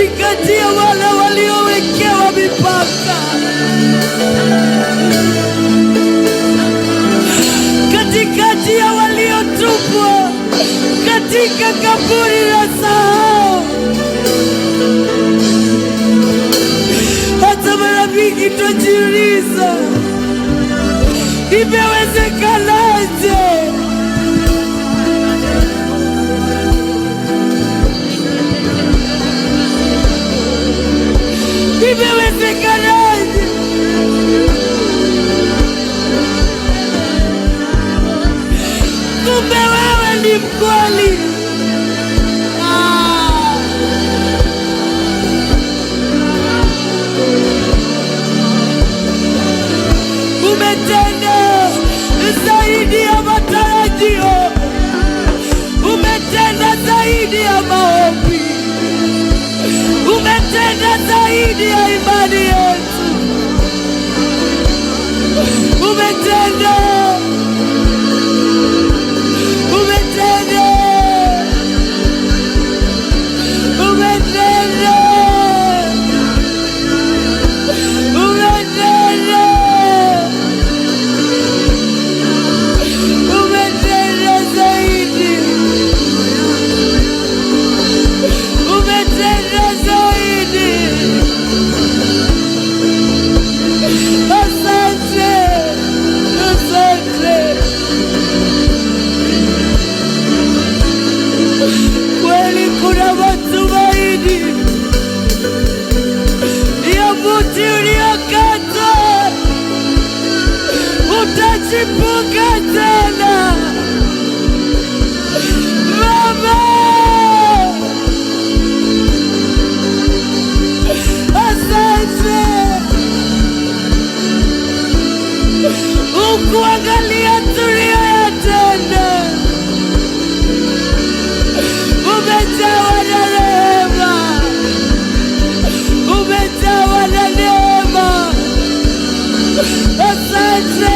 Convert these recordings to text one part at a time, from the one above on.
katikati ya wale waliowekewa mipaka, katikati ya waliotupwa katika kaburi la sahau. Hata marafiki tujiuliza, imewezekanaje? Imewezekanaje? Kumbe wewe ni mkweli. Umetenda zaidi ya matarajio, umetenda zaidi ya maombi, umetenda zaidi ya imani yetu, umetenda, umetenda, umetenda, umetenda. Kweli kuna matumaini ya mti uliokatwa utachipuka tena. Baba, asante. Ukuangalia tuliyoyatenda, umejawa na rehema, umejawa na neema. Asante.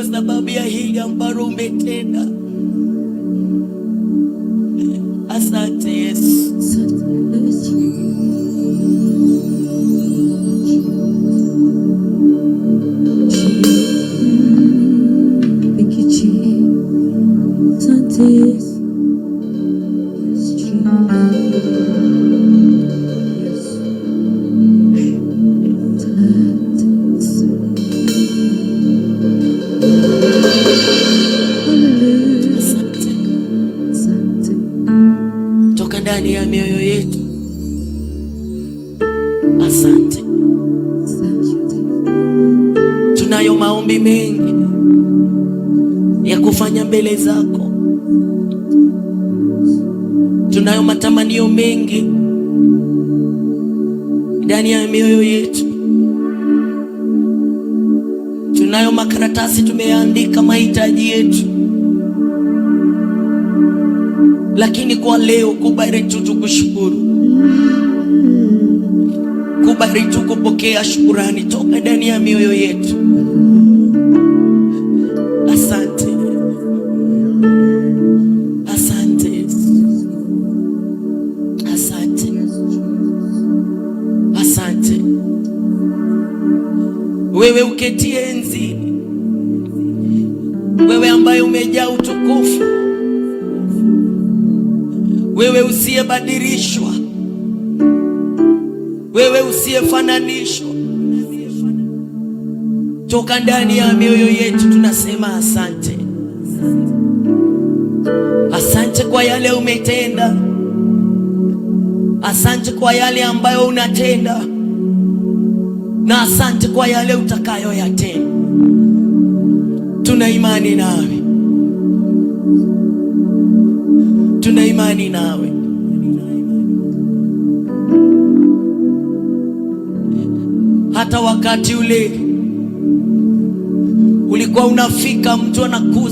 kwa sababu ya hili ambalo umetenda. Asante Yesu. Ndani ya mioyo yetu, asante. Tunayo maombi mengi ya kufanya mbele zako, tunayo matamanio mengi ndani ya mioyo yetu, tunayo makaratasi tumeandika mahitaji yetu. Lakini kwa leo kubali tu tukushukuru, kubali tu kupokea shukurani toka ndani ya mioyo yetu. Asante, asante, asante, asante. Wewe uketie enzini, wewe ambaye umejaa utukufu, wewe usiyebadilishwa, wewe usiyefananishwa, toka ndani ya mioyo yetu tunasema asante. Asante kwa yale umetenda, asante kwa yale ambayo unatenda, na asante kwa yale utakayoyatenda. Tuna imani nawe, tuna imani nawe. Hata wakati ule ulikuwa unafika, mtu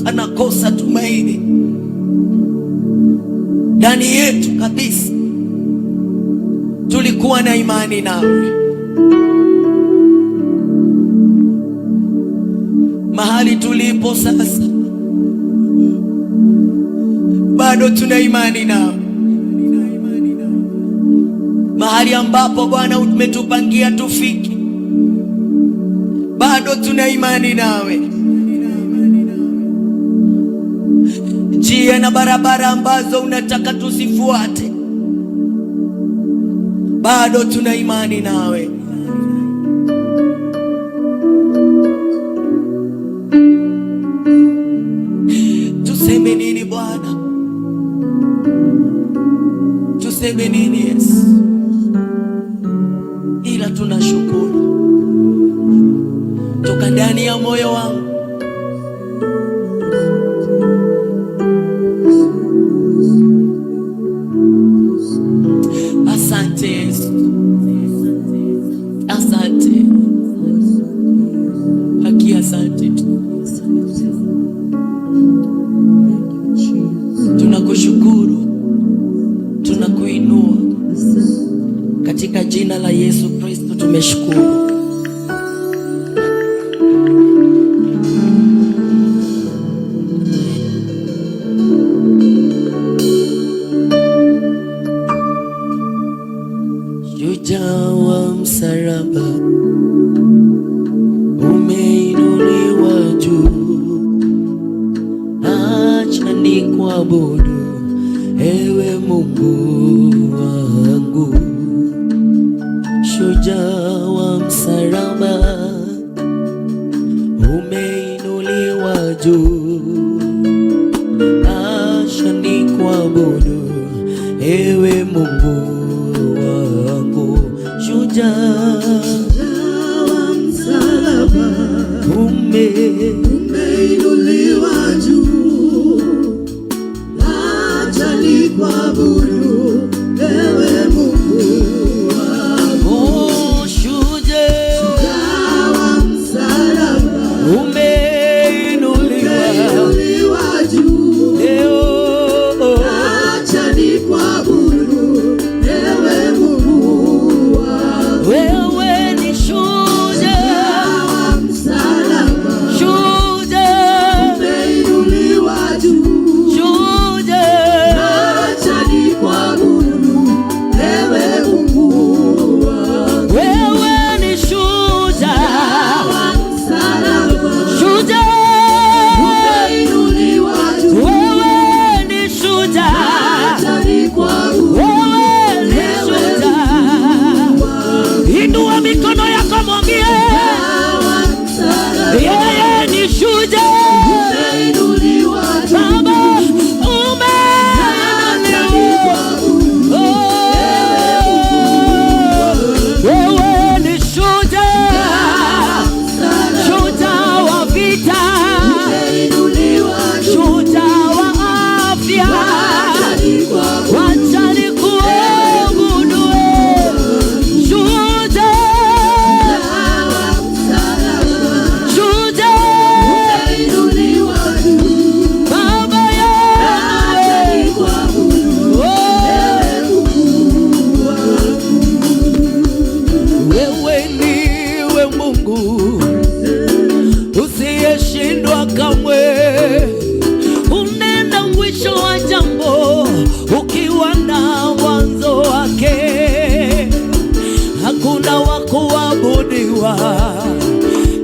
anakosa tumaini ndani yetu kabisa, tulikuwa na imani nawe. Mahali tulipo sasa, bado tuna imani nawe. Mahali ambapo Bwana umetupangia tufiki, bado tuna imani nawe. Njia na barabara ambazo unataka tusifuate, bado tuna imani nawe. Tuseme nini Bwana? Tuseme nini Yesu? Ila tunashukuru toka ndani ya moyo wangu. Asante Yesu, asante, haki, asante. Tunakushukuru, tunakuinua katika jina la Yesu Kristo, tumeshukuru. Shujaa wa msalaba umeinuliwa juu, acha nikuabudu ewe Mungu wangu. Shujaa wa msalaba umeinuliwa juu, acha nikuabudu ewe Mungu wangu. Shujaa wa msalaba umeinuliwa juu, acha nikuabudu ewe Mungu wangu. Shujaa wa msalaba umeinuliwa juu, acha nikuabudu ewe Mungu wangu. Wewe ni shujaa wa msalaba, shujaa mikono yako, mwambie yeye ni shujaa. Baba wewe ni shujaa, shujaa wa vita, shujaa wa afya. Wacha nikuabudu shujaa, shujaa Baba yangu, wewe ndiwe Mungu usiyeshindwa kamwe. Unena mwisho wa jambo ukiwa na mwanzo wake. Hakuna wa kuabudiwa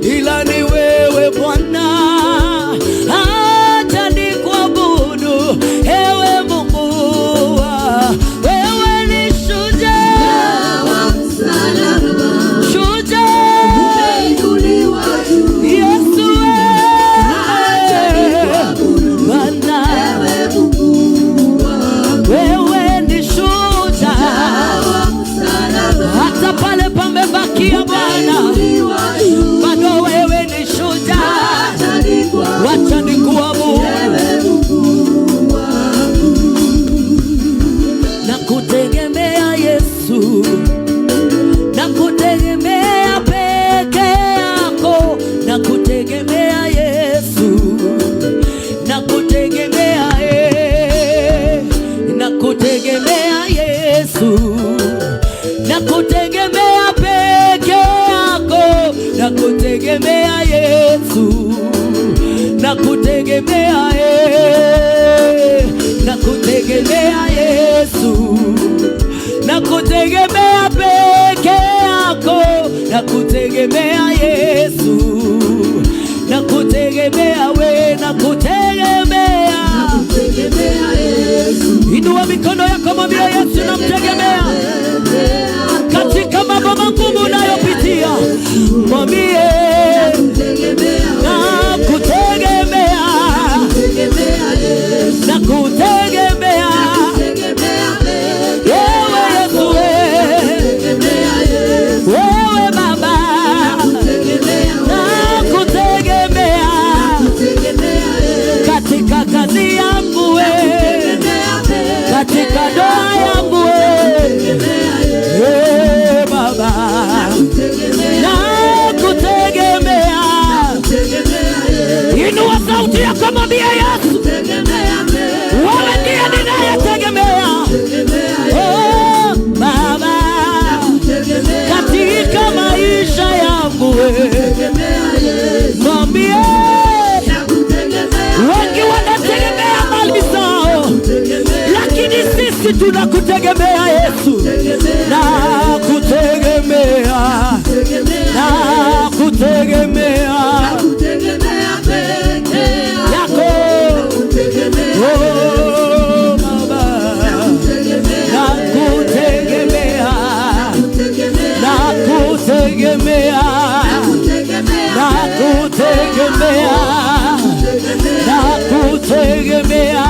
ila ni wewe Bwana. Hata nikuabudu ewe Mungu, wewe ni shujaa, shujaa Yesu, Bwana wewe ni shujaa. Hata pale pamebakia Bwana, bado wewe ni shujaa. Wacha nikuabudu na kutegemea Yesu, na kutegemea peke yako, na kutegemea Yesu, na kutegemea na kutegemea Yesu, na kutegemea peke yako, na kutegemea Yesu, na kutegemea na kutegemea Yesu, na kutegemea peke yako, na kutegemea Yesu, na kutegemea na kutegemea Yesu. Inua mikono yako, mwambie Yesu namtegemea katika mambo magumu unayopitia. Mwambie na kutegemea, na kutegemea wewe Yesu, wewe Baba, na kutegemea katika kazi yangu, katika ndoa yangu, Baba, na kutegemea. Inua sauti yako, mwambie Yesu, wewe ndiye ninayetegemea. Oh Baba, katika maisha yangu, mwambie. Wengi wanategemea mali zao, lakini sisi tunakutegemea Yesu. Na kutegemea, na kutegemea yako, oh Baba, na kutegemea, na kutegemea, na kutegemea, na kutegemea.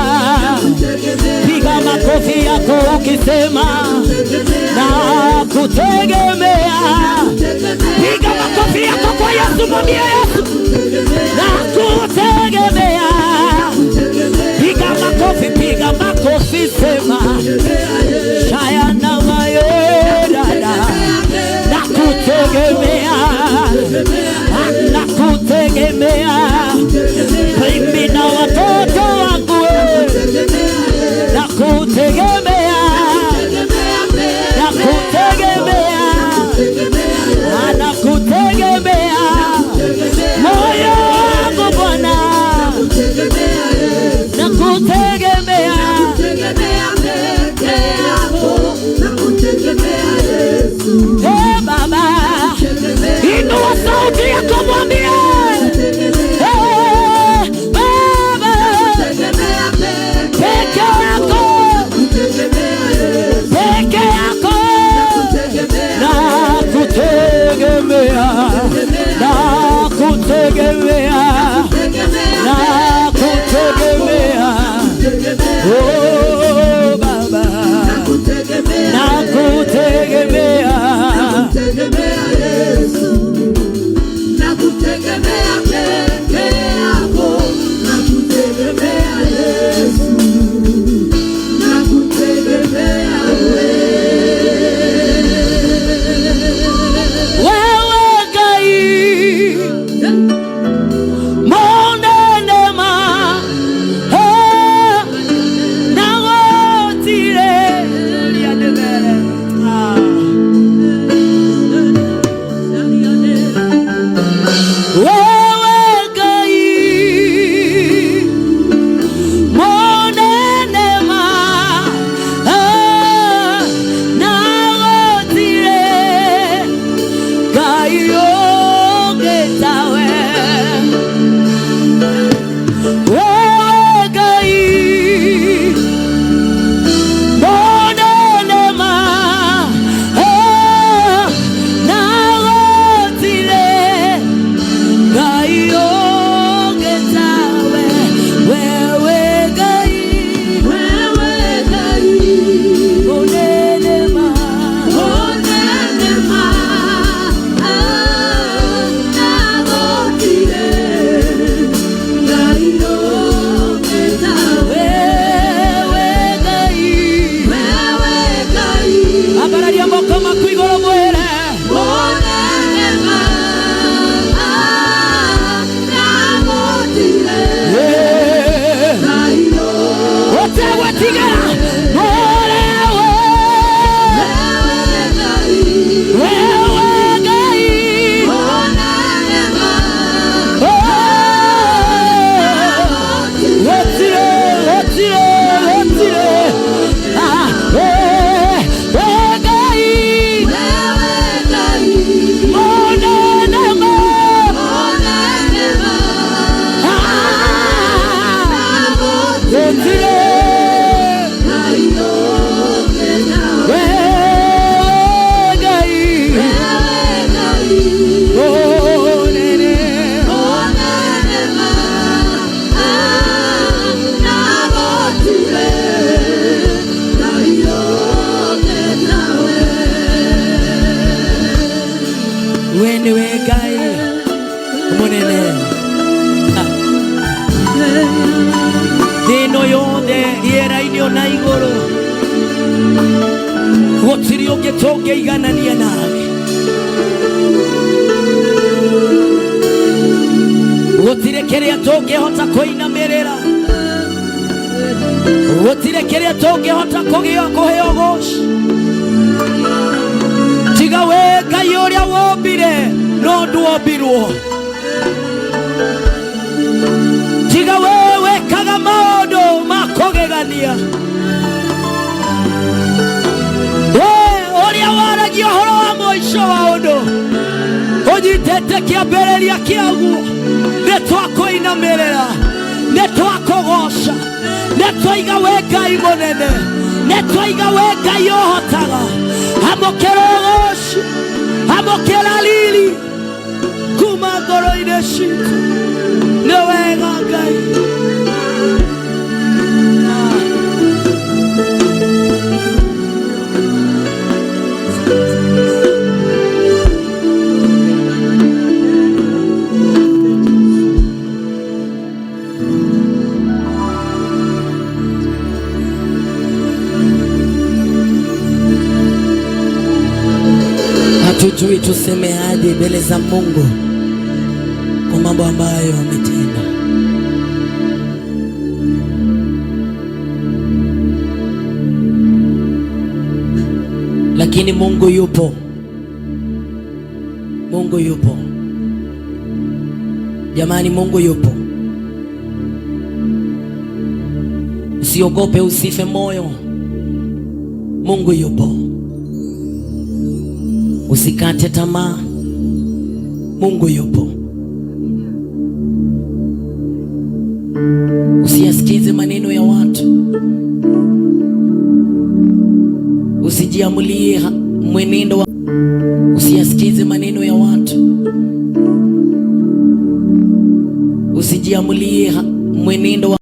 Piga makofi yako ukisema na kutegemea. Piga makofi yako kwa Yesu, mwambie Yesu na kutegemea. Piga makofi, piga makofi, sema shaya na mayedada, na kutegemea, na kutegemea. Mimi na watoto wangu, na kutegemea, na kutegemea, na kutegemea. Moyo wangu Bwana, na kutegemea. Hey Baba, inua sauti yako, mwambie Baba, peke yako, peke yako, na kutegemea. nakutegemea, nakutegemea, nakutegemea, oh Baba, nakutegemea, Yesu, nakutegemea peke yako, nakutegemea Yesu, nakutegemea wewe. Dino yonde yera inyo na igoro Wotiri oge toge igana niya nawe Wotire kere toge hota koina merera Wotire kere toge hota koge ogosh Tiga we kayori awobire no duobiruo Tiga wewe kagamodo makogegania Oria waragi ohoro wa moisho wa odo Ojitete kia bereria kiagu Netwako inamerera Netwako gosha Netwaiga wega imonene Netwaiga wega yohotaga Hamokero goshi Hamokera lili Kumagoro ineshiku Newega gai Hatujui tuseme aje mbele za Mungu kwa mambo ambayo ametenda. Lakini Mungu yupo. Mungu yupo. Jamani, Mungu yupo. Usiogope, usife moyo. Mungu yupo. Usikate tamaa. Mungu yupo. Usiyasikize maneno ya watu. Usijiamulie mwenendo wa Usiyasikize maneno ya watu, usijiamulie mwenendo wa